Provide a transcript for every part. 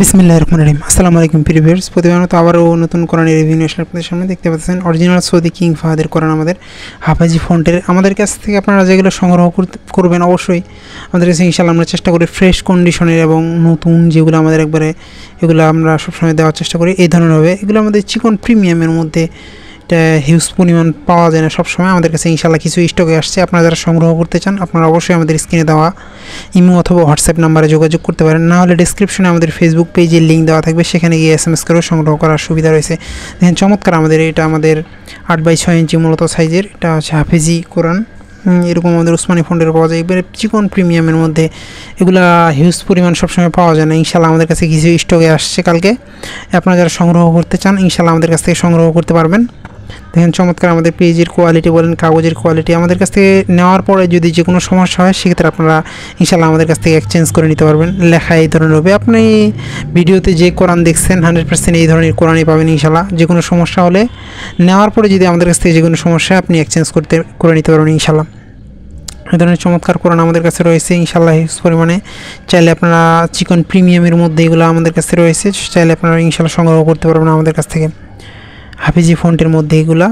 বিসমিল্লাহির রহমানির রহিম। আসসালামু আলাইকুম ভিউয়ার্স, প্রতিদিনের মতো আবারও নতুন কোরআনের রিভিউ নিয়ে আসলাম আপনাদের সামনে। দেখতে পাচ্ছেন অরিজিনাল সৌদি কিং ফাহাদের কোরআন আমাদের হাফেজি ফন্টের। আমাদের কাছ থেকে আপনারা যেগুলো সংগ্রহ করবেন অবশ্যই আমাদের কাছে ইনশাআল্লাহ আমরা চেষ্টা করি ফ্রেশ কন্ডিশনের এবং নতুন যেগুলো আমাদের একবারে এগুলো আমরা সবসময় দেওয়ার চেষ্টা করি এই ধরনের হবে। এগুলো আমাদের চিকন প্রিমিয়ামের মধ্যে এটা হিউজ পরিমাণ পাওয়া যায় না সবসময়। আমাদের কাছে ইনশাআল্লাহ কিছু স্টকে আসছে। আপনারা যারা সংগ্রহ করতে চান আপনারা অবশ্যই আমাদের স্ক্রিনে দেওয়া ইমো অথবা হোয়াটসঅ্যাপ নাম্বারে যোগাযোগ করতে পারেন, না হলে ডিসক্রিপশনে আমাদের ফেসবুক পেজের লিঙ্ক দেওয়া থাকবে, সেখানে গিয়ে SMS করেও সংগ্রহ করার সুবিধা রয়েছে। দেখেন চমৎকার আমাদের এটা আমাদের 8x6 ইঞ্চি মূলত সাইজের, এটা হচ্ছে হাফেজি কোরআন। এরকম আমাদের উসমানি ফন্টের পাওয়া যায় এবারে চিকন প্রিমিয়ামের মধ্যে। এগুলা হিউজ পরিমাণ সবসময় পাওয়া যায় না। ইনশাআল্লাহ আমাদের কাছে কিছু স্টকে আসছে কালকে। আপনারা যারা সংগ্রহ করতে চান ইনশাআল্লাহ আমাদের কাছ থেকে সংগ্রহ করতে পারবেন। দেখেন চমৎকার আমাদের পেজের কোয়ালিটি বলেন, কাগজের কোয়ালিটি। আমাদের কাছ থেকে নেওয়ার পরে যদি যে কোনো সমস্যা হয় সেক্ষেত্রে আপনারা ইনশাআল্লাহ আমাদের কাছ থেকে এক্সচেঞ্জ করে নিতে পারবেন। লেখা এই ধরনের হবে। আপনি ভিডিওতে যে কোরআন দেখছেন 100% এই ধরনের কোরআনই পাবেন ইনশাআল্লাহ। যে কোনো সমস্যা হলে নেওয়ার পরে যদি আমাদের কাছ থেকে যে কোনো সমস্যা আপনি এক্সচেঞ্জ করে নিতে পারবেন ইনশাআল্লাহ। এই ধরনের চমৎকার কোরআন আমাদের কাছে রয়েছে ইনশাআল্লাহ হিউজ পরিমাণে। চাইলে আপনারা চিকন প্রিমিয়ামের মধ্যে এগুলো আমাদের কাছে রয়েছে, চাইলে আপনারা ইনশাআল্লাহ সংগ্রহ করতে পারবেন আমাদের কাছ থেকে। হাফেজি ফন্টের মধ্যে এগুলো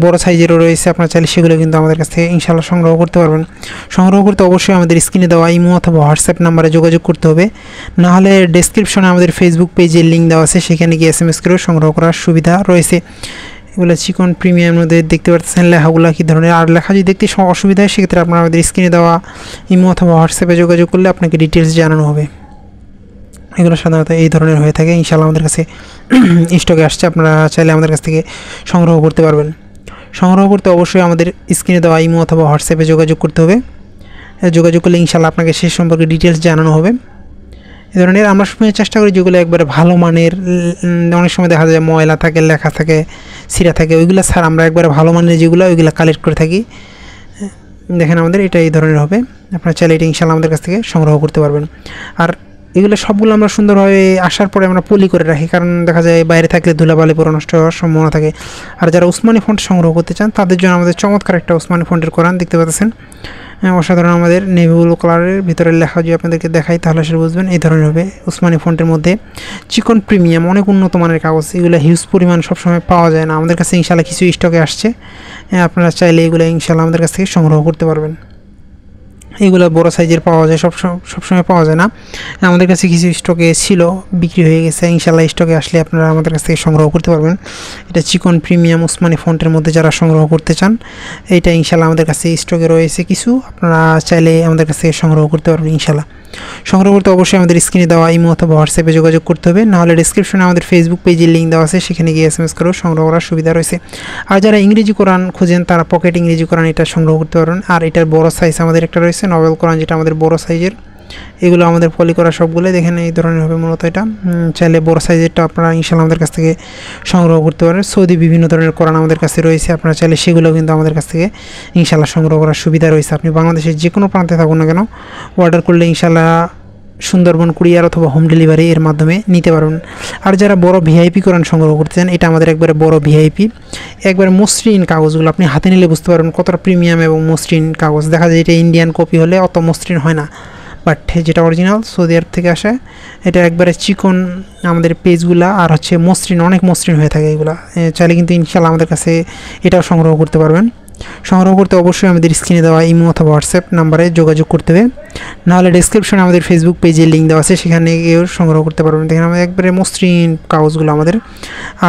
বড় সাইজেরও রয়েছে, আপনারা চাইলে সেগুলো কিন্তু আমাদের কাছ থেকে ইনশাআল্লাহ সংগ্রহ করতে পারবেন। সংগ্রহ করতে অবশ্যই আমাদের স্ক্রিনে দেওয়া ইমো অথবা হোয়াটসঅ্যাপ নাম্বারে যোগাযোগ করতে হবে, না হলে ডেসক্রিপশনে আমাদের ফেসবুক পেজের লিঙ্ক দেওয়া আছে, সেখানে গিয়ে SMS করেও সংগ্রহ করার সুবিধা রয়েছে। এগুলো চিকন প্রিমিয়ামের মধ্যে দেখতে পাচ্ছেন লেখাগুলো কী ধরনের। আর লেখা যদি দেখতে অসুবিধা হয় সেক্ষেত্রে আপনারা আমাদের স্ক্রিনে দেওয়া ইমো অথবা হোয়াটসঅ্যাপে যোগাযোগ করলে আপনাকে ডিটেলস জানানো হবে। এগুলো সাধারণত এই ধরনের হয়ে থাকে। ইনশাআল্লাহ আমাদের কাছে স্টকে আসছে, আপনারা চাইলে আমাদের কাছ থেকে সংগ্রহ করতে পারবেন। সংগ্রহ করতে অবশ্যই আমাদের স্ক্রিনে দেওয়া ইমো অথবা হোয়াটসঅ্যাপে যোগাযোগ করতে হবে। যোগাযোগ করলে ইনশাআল্লাহ আপনাকে সে সম্পর্কে ডিটেলস জানানো হবে। এই ধরনের আমরা সবসময় চেষ্টা করি যেগুলো একবারে ভালো মানের। অনেক সময় দেখা যায় ময়লা থাকে, লেখা থাকে, ছিঁড়া থাকে, ওইগুলো ছাড়া আমরা একবারে ভালো মানের যেগুলো ওইগুলো কালেক্ট করে থাকি। দেখেন আমাদের এটা এই ধরনের হবে। আপনারা চাইলে এটা ইনশাআল্লাহ আমাদের কাছ থেকে সংগ্রহ করতে পারবেন। আর এগুলো সবগুলো আমরা সুন্দরভাবে আসার পরে আমরা পলি করে রাখি, কারণ দেখা যায় বাইরে থাকলে ধুলাবালি পুরো নষ্ট হওয়ার সম্ভাবনা থাকে। আর যারা উসমানি ফন্ট সংগ্রহ করতে চান তাদের জন্য আমাদের চমৎকার একটা উসমানি ফন্টের কোরআন দেখতে পাচ্ছেন, অসাধারণ। আমাদের নেভি ব্লু কালারের ভিতরে লেখা যদি আপনাদেরকে দেখাই তাহলে সেটা বুঝবেন। এই ধরনের হবে উসমানি ফন্টের মধ্যে চিকন প্রিমিয়াম, অনেক উন্নত মানের কাগজ। এগুলো হিউজ পরিমাণ সবসময় পাওয়া যায় না, আমাদের কাছে ইনশাআল্লাহ কিছু স্টকে আসছে। আপনারা চাইলে এগুলো ইনশাআল্লাহ আমাদের কাছ থেকে সংগ্রহ করতে পারবেন। এগুলো বড় সাইজের পাওয়া যায়, সবসময় পাওয়া যায় না। আমাদের কাছে কিছু স্টকে ছিল, বিক্রি হয়ে গেছে। ইনশাআল্লাহ স্টকে আসলে আপনারা আমাদের কাছ থেকে সংগ্রহ করতে পারবেন। এটা চিকন প্রিমিয়াম উসমানি ফন্টের মধ্যে যারা সংগ্রহ করতে চান এইটা ইনশাআল্লাহ আমাদের কাছে স্টকে রয়েছে কিছু, আপনারা চাইলে আমাদের কাছ থেকে সংগ্রহ করতে পারবেন ইনশাআল্লাহ। সংগ্রহ করতে অবশ্যই আমাদের স্ক্রিনে দেওয়া ইমো অথবা হোয়াটসঅ্যাপে যোগাযোগ করতে হবে, নাহলে ডিসক্রিপশনে আমাদের ফেসবুক পেজের লিঙ্ক দেওয়া আছে, সেখানে গিয়ে SMS করেও সংগ্রহ করার সুবিধা রয়েছে। আর যারা ইংরেজি কোরআন খুঁজেন তারা পকেট ইংরেজি কোরআন এটা সংগ্রহ করতে পারবেন। আর এটার বড় সাইজ আমাদের একটা রয়েছে নভেল কোরআন, যেটা আমাদের বড় সাইজের। এগুলো আমাদের পলি করা সবগুলো দেখেন এই ধরনের হবে মূলত। এটা চাইলে বড় সাইজেরটা আপনারা ইনশাআল্লাহ আমাদের কাছ থেকে সংগ্রহ করতে পারেন। সৌদি বিভিন্ন ধরনের কোরআন আমাদের কাছে রয়েছে, আপনারা চাইলে সেগুলো কিন্তু আমাদের কাছ থেকে ইনশাআল্লাহ সংগ্রহ করার সুবিধা রয়েছে। আপনি বাংলাদেশের যে কোনো প্রান্তে থাকুন না কেন অর্ডার করলে ইনশাআল্লাহ সুন্দরবন কুরিয়ার অথবা হোম ডেলিভারি এর মাধ্যমে নিতে পারবেন। আর যারা বড় ভিআইপি কোরআন সংগ্রহ করতে চান এটা আমাদের একবারে বড় ভিআইপি, একবারে মসৃণ কাগজগুলো আপনি হাতে নিলে বুঝতে পারবেন কতটা প্রিমিয়াম এবং মসৃণ কাগজ। দেখা যায় এটা ইন্ডিয়ান কপি হলে অত মসৃণ হয় না, বাট যেটা অরিজিনাল সৌদি আরব থেকে আসে এটা একবারে চিকন আমাদের পেজগুলা আর হচ্ছে মসৃণ, অনেক মসৃণ হয়ে থাকে এগুলা। চাইলে কিন্তু ইনশাআল্লাহ আমাদের কাছে এটাও সংগ্রহ করতে পারবেন। সংগ্রহ করতে অবশ্যই আমাদের স্ক্রিনে দেওয়া ইমো অথবা হোয়াটসঅ্যাপ নাম্বারে যোগাযোগ করতে হবে, নাহলে ডেসক্রিপশনে আমাদের ফেসবুক পেজের লিঙ্ক দেওয়া আছে, সেখানে গিয়েও সংগ্রহ করতে পারবেন। দেখেন আমাদের একবারে মসৃণ কাগজগুলো আমাদের।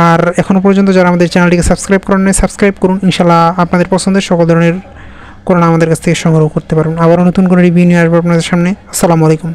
আর এখনও পর্যন্ত যারা আমাদের চ্যানেলটিকে সাবস্ক্রাইব করেন নাই সাবস্ক্রাইব করুন, ইনশাআল্লাহ আপনাদের পছন্দের সকল ধরনের কোরআন আমাদের কাছ থেকে সংগ্রহ করতে পারবেন। আবারও নতুন করে রিভিউ নিয়ে আসবো আপনাদের সামনে। আসসালামু আলাইকুম।